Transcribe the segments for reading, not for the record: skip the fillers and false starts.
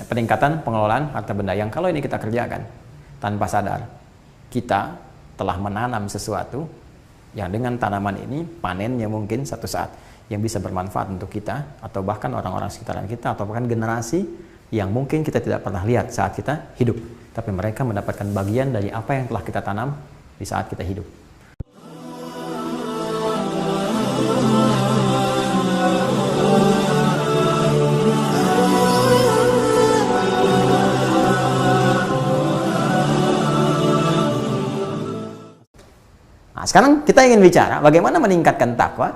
Peningkatan pengelolaan harta benda yang kalau ini kita kerjakan tanpa sadar, kita telah menanam sesuatu yang dengan tanaman ini panennya mungkin satu saat yang bisa bermanfaat untuk kita atau bahkan orang-orang sekitaran kita atau bahkan generasi yang mungkin kita tidak pernah lihat saat kita hidup, tapi mereka mendapatkan bagian dari apa yang telah kita tanam di saat kita hidup. Nah, sekarang kita ingin bicara bagaimana meningkatkan takwa,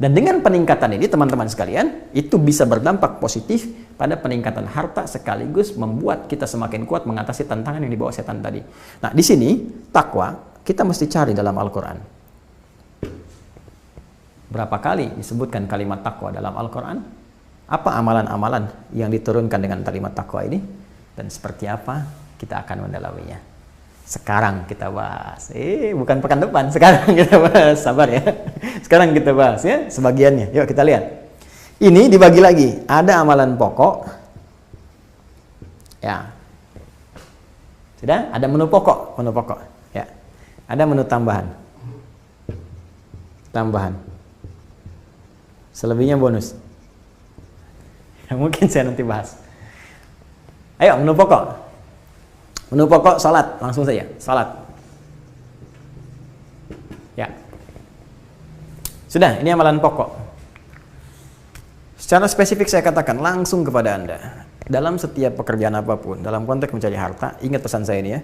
dan dengan peningkatan ini teman-teman sekalian itu bisa berdampak positif pada peningkatan harta sekaligus membuat kita semakin kuat mengatasi tantangan yang dibawa setan tadi. Nah, di sini takwa kita mesti cari dalam Al-Quran. Berapa kali disebutkan kalimat takwa dalam Al-Quran? Apa amalan-amalan yang diturunkan dengan kalimat takwa ini? Dan seperti apa kita akan mendalaminya? Sekarang kita bahas. Bukan pekan depan, sekarang kita bahas. Sabar ya. Sekarang kita bahas ya sebagiannya. Yuk kita lihat. Ini dibagi lagi. Ada amalan pokok. Ya. Sudah? Ada menu pokok, Ya. Ada menu tambahan. Selebihnya bonus. Ya, mungkin saya nanti bahas. Ayo, menu pokok. Menu pokok salat, langsung saja, salat. Ya. Sudah, ini amalan pokok. Secara spesifik saya katakan langsung kepada Anda. Dalam setiap pekerjaan apapun, dalam konteks mencari harta, ingat pesan saya ini ya.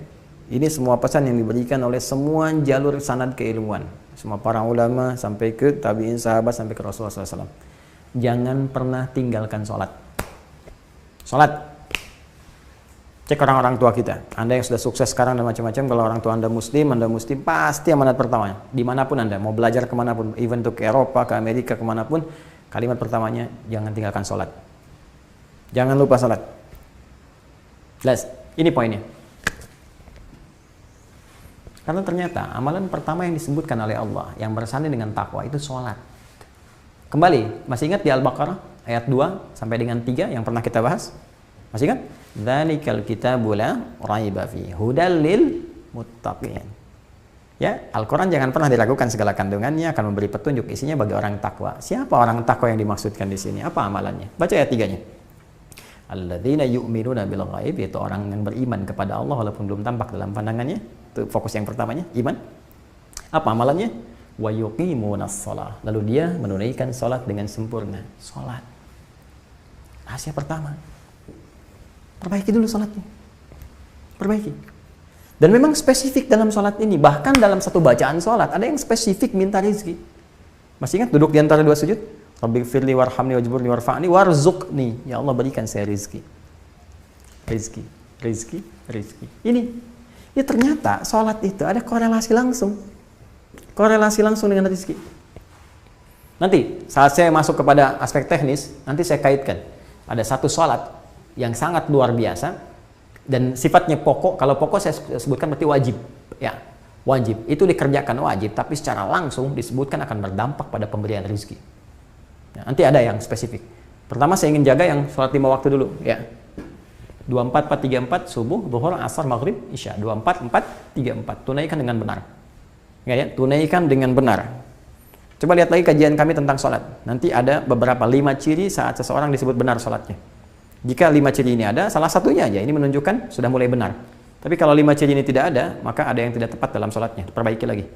Ini semua pesan yang diberikan oleh semua jalur sanad keilmuan. Semua para ulama, sampai ke tabi'in sahabat, sampai ke Rasulullah SAW. Jangan pernah tinggalkan salat. Salat. Cek orang-orang tua kita. Anda yang sudah sukses sekarang dan macam-macam, kalau orang tua Anda muslim pasti amanat pertamanya. Dimanapun Anda, mau belajar kemanapun, even untuk ke Eropa, ke Amerika, kemanapun, kalimat pertamanya, jangan tinggalkan sholat. Jangan lupa sholat. Jelas? Ini poinnya. Karena ternyata amalan pertama yang disebutkan oleh Allah, yang bersanding dengan takwa, itu sholat. Kembali, masih ingat di Al-Baqarah, ayat 2 sampai dengan 3 yang pernah kita bahas? Masih ingat? Dzalikal kitabu la raiba fihi hudal lil muttaqin. Ya, Al-Quran jangan pernah diragukan segala kandungannya, akan memberi petunjuk isinya bagi orang takwa. Siapa orang takwa yang dimaksudkan di sini? Apa amalannya? Baca ayat 3-nya. Alladzina yu'minuna bil ghaib, yaitu orang yang beriman kepada Allah walaupun belum tampak dalam pandangannya. Itu fokus yang pertamanya, iman. Apa amalannya? Wa yuqimunas shalah. Lalu dia menunaikan salat dengan sempurna. Salat. Rahasia pertama. Perbaiki dulu sholatnya. Perbaiki. Dan memang spesifik dalam sholat ini. Bahkan dalam satu bacaan sholat, ada yang spesifik minta rizki. Masih ingat duduk di antara dua sujud? Rabbighfirli warhamni wajburni warfa'ni warzuqni. Ya Allah, berikan saya rizki. Rizki. Ini. Ya ternyata sholat itu ada korelasi langsung. Korelasi langsung dengan rizki. Nanti saat saya masuk kepada aspek teknis, nanti saya kaitkan. Ada satu sholat yang sangat luar biasa dan sifatnya pokok. Kalau pokok saya sebutkan berarti wajib, ya wajib itu dikerjakan wajib, tapi secara langsung disebutkan akan berdampak pada pemberian rezeki. Ya, nanti ada yang spesifik. Pertama saya ingin jaga yang sholat 5 waktu dulu, ya 24, 4, 3, 4 subuh, zuhur, asar, maghrib, isya. 24, 4, 3, 4 tunaikan dengan benar, ya, tunaikan dengan benar. Coba lihat lagi kajian kami tentang sholat. Nanti ada beberapa 5 ciri saat seseorang disebut benar sholatnya. Jika 5 ciri ini ada, salah satunya aja ini menunjukkan sudah mulai benar. Tapi kalau 5 ciri ini tidak ada, maka ada yang tidak tepat dalam sholatnya. Perbaiki lagi.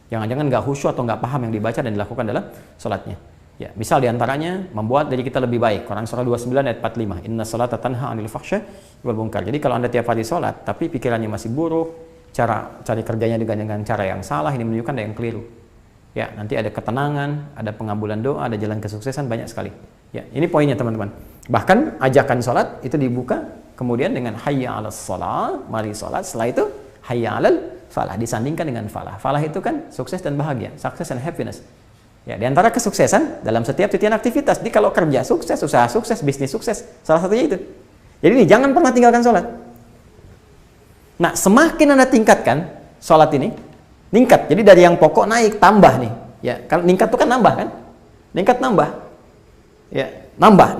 Jangan-jangan nggak khusyuk atau nggak paham yang dibaca dan dilakukan dalam sholatnya. Ya, misal diantaranya membuat diri kita lebih baik. Quran surah 29 ayat 45. Inna sholata tanha 'anil fahsya wal munkar. Jadi kalau Anda tiap hari sholat, tapi pikirannya masih buruk, cara cari kerjanya dengan cara yang salah, ini menunjukkan ada yang keliru. Ya, nanti ada ketenangan, ada pengabulan doa, ada jalan kesuksesan, banyak sekali. Ya, ini poinnya teman-teman. Bahkan ajakan sholat itu dibuka kemudian dengan hayya 'alas sholat, mari sholat. Setelah itu hayya 'alal falah, disandingkan dengan falah. Falah itu kan sukses dan bahagia, success and happiness. Ya, di antara kesuksesan dalam setiap titian aktivitas. Jadi kalau kerja sukses, usaha sukses, bisnis sukses, salah satunya itu. Jadi ini jangan pernah tinggalkan sholat. Nah, semakin Anda tingkatkan sholat ini, meningkat. Jadi dari yang pokok naik, tambah nih. Ya, kalau meningkat itu kan nambah kan? Meningkat nambah. Ya, Nambah.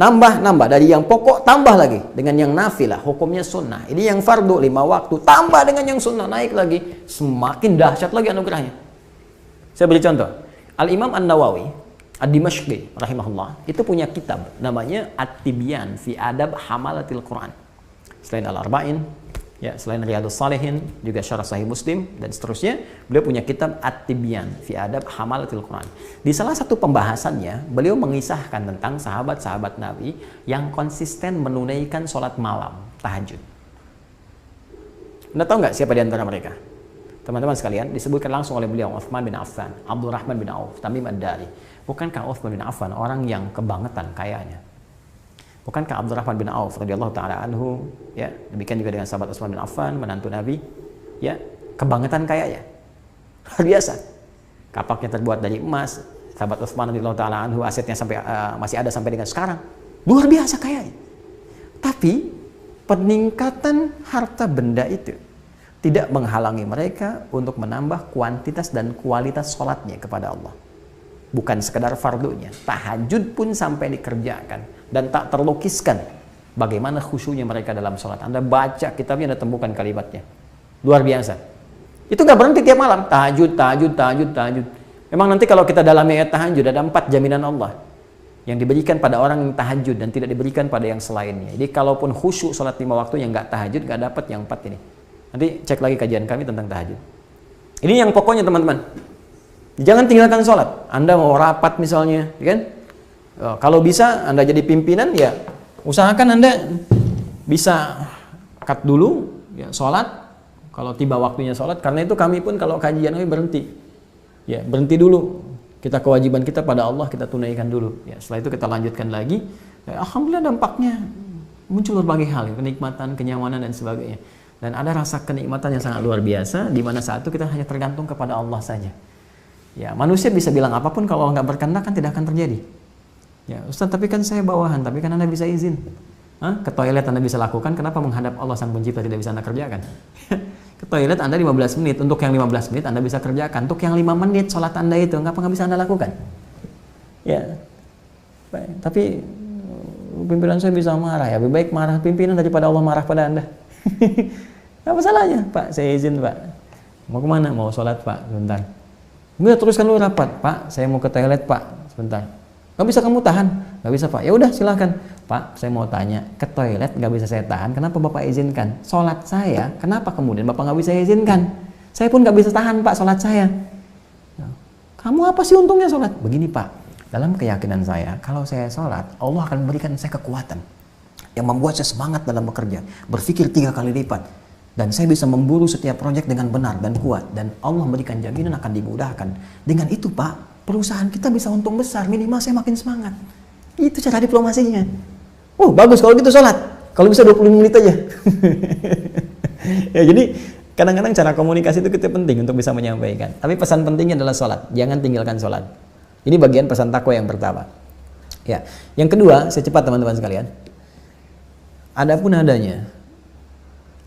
Dari yang pokok tambah lagi dengan yang nafilah, hukumnya sunnah. Ini yang fardu 5 waktu, tambah dengan yang sunnah, naik lagi. Semakin dahsyat lagi anugerahnya. Saya beri contoh. Al-Imam An-Nawawi Ad-Dimashqi rahimahullah itu punya kitab namanya At-Tibyan fi Adab Hamalatil Quran. Selain Al-Arba'in, ya, selain Riyadhus Shalihin, juga Syarah Sahih Muslim dan seterusnya, beliau punya kitab At-Tibyan fi Adab Hamalatil Quran. Di salah satu pembahasannya, beliau mengisahkan tentang sahabat-sahabat Nabi yang konsisten menunaikan sholat malam, tahajud. Anda tahu nggak siapa di antara mereka? Teman-teman sekalian, disebutkan langsung oleh beliau Utsman bin Affan, Abdurrahman bin Auf, Tamim Ad-Dari. Bukankah Utsman bin Affan orang yang kebangetan kayanya? Bukankah Abdurrahman bin Auf radhiyallahu taala anhu, ya, demikian juga dengan sahabat Utsman bin Affan, menantu Nabi, ya, kebangetan kayanya. Luar biasa. Kapaknya terbuat dari emas. Sahabat Utsman radhiyallahu taala anhu asetnya sampai masih ada sampai dengan sekarang. Luar biasa kayanya. Tapi peningkatan harta benda itu tidak menghalangi mereka untuk menambah kuantitas dan kualitas sholatnya kepada Allah. Bukan sekedar fardunya, tahajud pun sampai dikerjakan dan tak terlukiskan bagaimana khusyuknya mereka dalam sholat. Anda baca kitabnya, Anda temukan kalimatnya. Luar biasa. Itu gak berhenti tiap malam, tahajud. Memang nanti kalau kita dalami ayat tahajud, ada 4 jaminan Allah yang diberikan pada orang yang tahajud dan tidak diberikan pada yang selainnya. Jadi kalaupun khusyuk sholat 5 waktu yang gak tahajud, gak dapat yang 4 ini. Nanti cek lagi kajian kami tentang tahajud. Ini yang pokoknya teman-teman. Jangan tinggalkan sholat. Anda mau rapat misalnya, kan? Kalau bisa Anda jadi pimpinan, ya usahakan Anda bisa cut dulu, ya, sholat. Kalau tiba waktunya sholat, karena itu kami pun kalau kajian kami berhenti. Ya, berhenti dulu. Kita kewajiban kita pada Allah kita tunaikan dulu. Ya, setelah itu kita lanjutkan lagi. Ya, alhamdulillah dampaknya muncul berbagai hal, kenikmatan, kenyamanan dan sebagainya. Dan ada rasa kenikmatan yang sangat luar biasa, di mana saat itu kita hanya tergantung kepada Allah saja. Ya, manusia bisa bilang apapun, kalau nggak berkehendak kan tidak akan terjadi. Ya, Ustaz, tapi kan saya bawahan, tapi kan Anda bisa izin. Ke toilet Anda bisa lakukan, kenapa menghadap Allah Sang Pencipta tidak bisa Anda kerjakan? Ke toilet Anda 15 menit, untuk yang 15 menit Anda bisa kerjakan, untuk yang 5 menit sholat Anda itu, nggak bisa Anda lakukan? Ya, tapi pimpinan saya bisa marah, ya lebih baik marah pimpinan daripada Allah marah pada Anda. Apa salahnya? Pak, saya izin Pak. Mau kemana? Mau sholat Pak, sebentar. Enggak, teruskan lu rapat. Pak, saya mau ke toilet Pak, sebentar. Gak bisa kamu tahan? Gak bisa Pak. Ya udah silahkan. Pak, saya mau tanya, ke toilet gak bisa saya tahan, kenapa Bapak izinkan? Sholat saya, kenapa kemudian Bapak gak bisa izinkan? Saya pun gak bisa tahan Pak sholat saya. Kamu apa sih untungnya sholat? Begini Pak, dalam keyakinan saya, kalau saya sholat, Allah akan memberikan saya kekuatan yang membuat saya semangat dalam bekerja, berpikir 3 kali lipat, dan saya bisa memburu setiap proyek dengan benar dan kuat, dan Allah memberikan jaminan akan dimudahkan. Dengan itu Pak, perusahaan kita bisa untung besar, minimal saya makin semangat. Itu cara diplomasinya. Oh bagus kalau gitu sholat, kalau bisa 20 menit aja. Ya, jadi kadang-kadang cara komunikasi itu kita penting untuk bisa menyampaikan. Tapi pesan pentingnya adalah sholat, jangan tinggalkan sholat. Ini bagian pesan takwa yang pertama. Ya, yang kedua, saya cepat teman-teman sekalian. Adapun adanya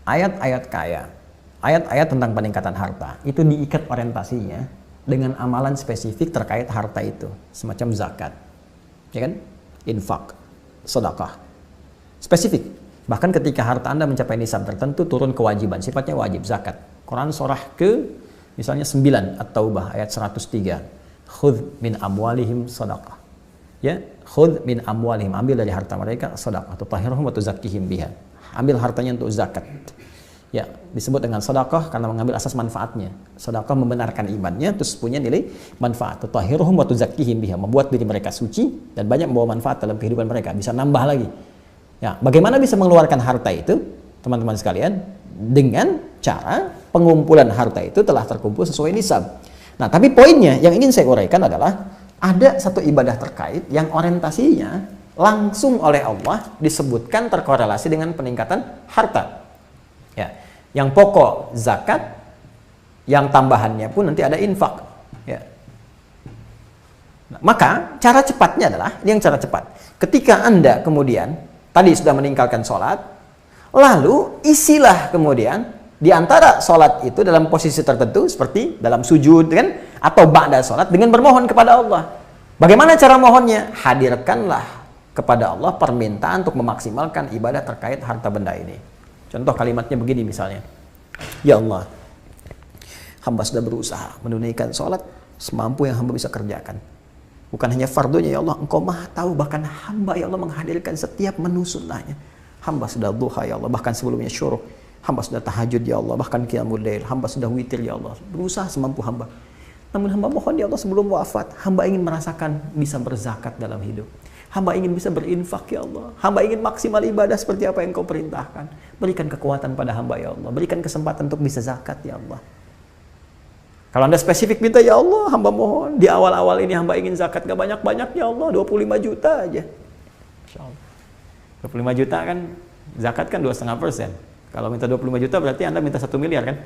ayat-ayat kaya, ayat-ayat tentang peningkatan harta, itu diikat orientasinya dengan amalan spesifik terkait harta itu, semacam zakat, ya kan, infak, sedekah, spesifik. Bahkan ketika harta Anda mencapai nisab tertentu, turun kewajiban, sifatnya wajib zakat. Quran surah ke misalnya 9 At-Taubah ayat 103, khudh min amwalihim sedekah, ya, khudh min amwalihim, ambil dari harta mereka sedekah, tutahhiruhum wa tuzakkihim biha, ambil hartanya untuk zakat. Ya, disebut dengan sedekah karena mengambil asas manfaatnya. Sedekah membenarkan imannya, terus punya nilai manfaat. Tutahhiruhum wa tuzakkihim biha, membuat diri mereka suci dan banyak membawa manfaat dalam kehidupan mereka, bisa nambah lagi. Ya, bagaimana bisa mengeluarkan harta itu, teman-teman sekalian? Dengan cara pengumpulan harta itu telah terkumpul sesuai nisab. Nah, tapi poinnya yang ingin saya uraikan adalah ada satu ibadah terkait yang orientasinya langsung oleh Allah disebutkan terkorelasi dengan peningkatan harta. Ya, yang pokok zakat, yang tambahannya pun nanti ada infak. Ya. Nah, maka cara cepatnya adalah, yang cara cepat, ketika Anda kemudian tadi sudah meninggalkan sholat, lalu isilah kemudian di antara sholat itu dalam posisi tertentu seperti dalam sujud kan, atau ba'da sholat dengan bermohon kepada Allah. Bagaimana cara mohonnya? Hadirkanlah kepada Allah permintaan untuk memaksimalkan ibadah terkait harta benda ini. Contoh kalimatnya begini misalnya, ya Allah, hamba sudah berusaha menunaikan sholat semampu yang hamba bisa kerjakan. Bukan hanya fardunya, ya Allah, Engkau maha tahu, bahkan hamba ya Allah menghadirkan setiap menu sunnahnya. Hamba sudah duha ya Allah, bahkan sebelumnya syuruk. Hamba sudah tahajud ya Allah, bahkan qiyamul lail. Hamba sudah witir ya Allah, berusaha semampu hamba. Namun hamba mohon ya Allah sebelum wafat, hamba ingin merasakan bisa berzakat dalam hidup. Hamba ingin bisa berinfak ya Allah. Hamba ingin maksimal ibadah seperti apa yang Kau perintahkan. Berikan kekuatan pada hamba ya Allah. Berikan kesempatan untuk bisa zakat ya Allah. Kalau Anda spesifik minta, ya Allah, hamba mohon, di awal-awal ini hamba ingin zakat gak banyak-banyak ya Allah, 25 juta aja. Insya Allah. 25 juta kan, zakat kan 2,5%. Kalau minta 25 juta berarti Anda minta 1 miliar kan?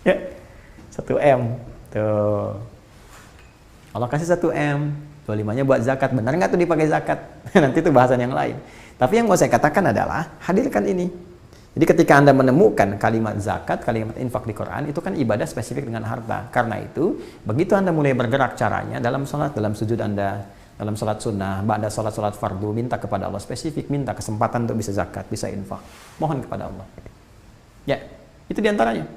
Ya, 1 M. Tuh. Allah kasih 1 M, 25-nya buat zakat. Benar nggak tuh dipakai zakat? Nanti itu bahasan yang lain. Tapi yang mau saya katakan adalah, hadirkan ini. Jadi ketika Anda menemukan kalimat zakat, kalimat infak di Quran, itu kan ibadah spesifik dengan harta. Karena itu, begitu Anda mulai bergerak caranya, dalam sholat, dalam sujud Anda, dalam sholat sunnah, ba'da sholat fardu, minta kepada Allah spesifik, minta kesempatan untuk bisa zakat, bisa infak. Mohon kepada Allah. Ya, itu diantaranya.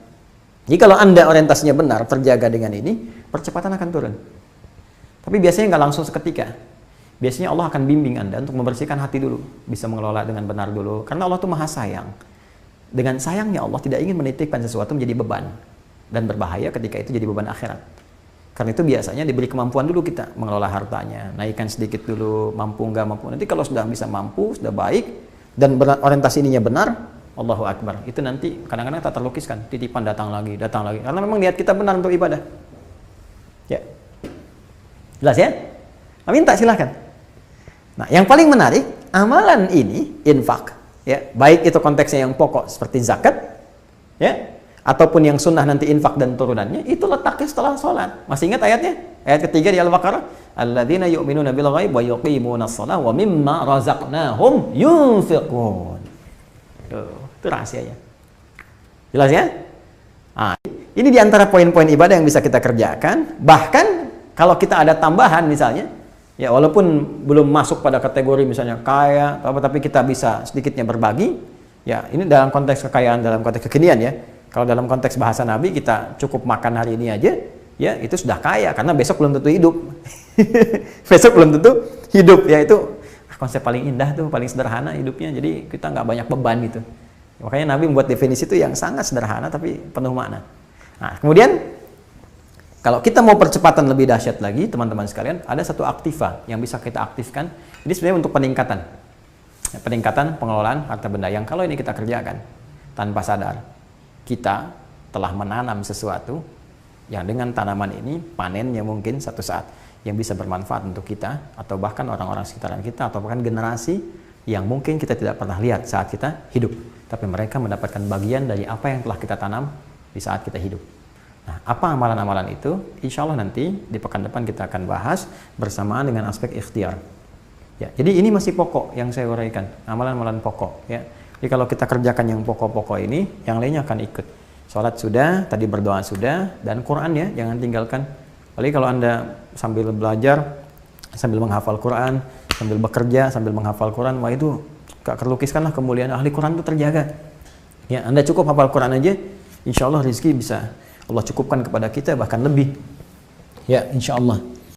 Jadi kalau Anda orientasinya benar, terjaga dengan ini, percepatan akan turun. Tapi biasanya nggak langsung seketika. Biasanya Allah akan bimbing Anda untuk membersihkan hati dulu, bisa mengelola dengan benar dulu. Karena Allah tuh maha sayang. Dengan sayangnya Allah tidak ingin menitipkan sesuatu menjadi beban. Dan berbahaya ketika itu jadi beban akhirat. Karena itu biasanya diberi kemampuan dulu kita mengelola hartanya. Naikkan sedikit dulu, mampu nggak mampu. Nanti kalau sudah bisa mampu, sudah baik, dan orientasi ininya benar, Allahu Akbar. Itu nanti kadang-kadang tak terlukiskan, titipan datang lagi. Karena memang niat kita benar untuk ibadah. Ya. Jelas ya? Minta silahkan. Nah, yang paling menarik, amalan ini, infak. Ya, baik itu konteksnya yang pokok seperti zakat, ya, ataupun yang sunnah nanti infak dan turunannya, itu letaknya setelah sholat. Masih ingat ayatnya? Ayat ketiga di Al-Baqarah. Alladzina yu'minuna bil ghaib wa yuqimuna shalah wa mimma razaqnahum yunfiqun. Itu rahasianya. Jelas ya? Nah, ini diantara poin-poin ibadah yang bisa kita kerjakan. Bahkan kalau kita ada tambahan misalnya, ya walaupun belum masuk pada kategori misalnya kaya atau apa, tapi kita bisa sedikitnya berbagi. Ya, ini dalam konteks kekayaan, dalam konteks kekinian ya. Kalau dalam konteks bahasa Nabi, kita cukup makan hari ini aja, ya itu sudah kaya, karena besok belum tentu hidup. Besok belum tentu hidup, ya itu konsep paling indah tuh, paling sederhana hidupnya. Jadi kita nggak banyak beban gitu. Makanya Nabi membuat definisi itu yang sangat sederhana tapi penuh makna. Nah, kemudian kalau kita mau percepatan lebih dahsyat lagi, teman-teman sekalian, ada satu aktiva yang bisa kita aktifkan. Ini sebenarnya untuk peningkatan pengelolaan harta benda yang kalau ini kita kerjakan tanpa sadar, kita telah menanam sesuatu yang dengan tanaman ini panennya mungkin satu saat yang bisa bermanfaat untuk kita atau bahkan orang-orang sekitaran kita atau bahkan generasi yang mungkin kita tidak pernah lihat saat kita hidup, tapi mereka mendapatkan bagian dari apa yang telah kita tanam di saat kita hidup. Nah, apa amalan-amalan itu? Insya Allah nanti di pekan depan kita akan bahas bersamaan dengan aspek ikhtiar. Ya, jadi ini masih pokok yang saya uraikan, amalan-amalan pokok. Ya. Jadi kalau kita kerjakan yang pokok-pokok ini, yang lainnya akan ikut. Sholat sudah, tadi berdoa sudah, dan Quran ya, jangan tinggalkan. Apalagi kalau Anda sambil belajar, sambil menghafal Quran, sambil bekerja, sambil menghafal Quran, wah itu gak terlukiskanlah kemuliaan ahli Quran itu terjaga. Ya, Anda cukup hafal Quran aja, insya Allah rezeki bisa Allah cukupkan kepada kita bahkan lebih. Ya, insya Allah.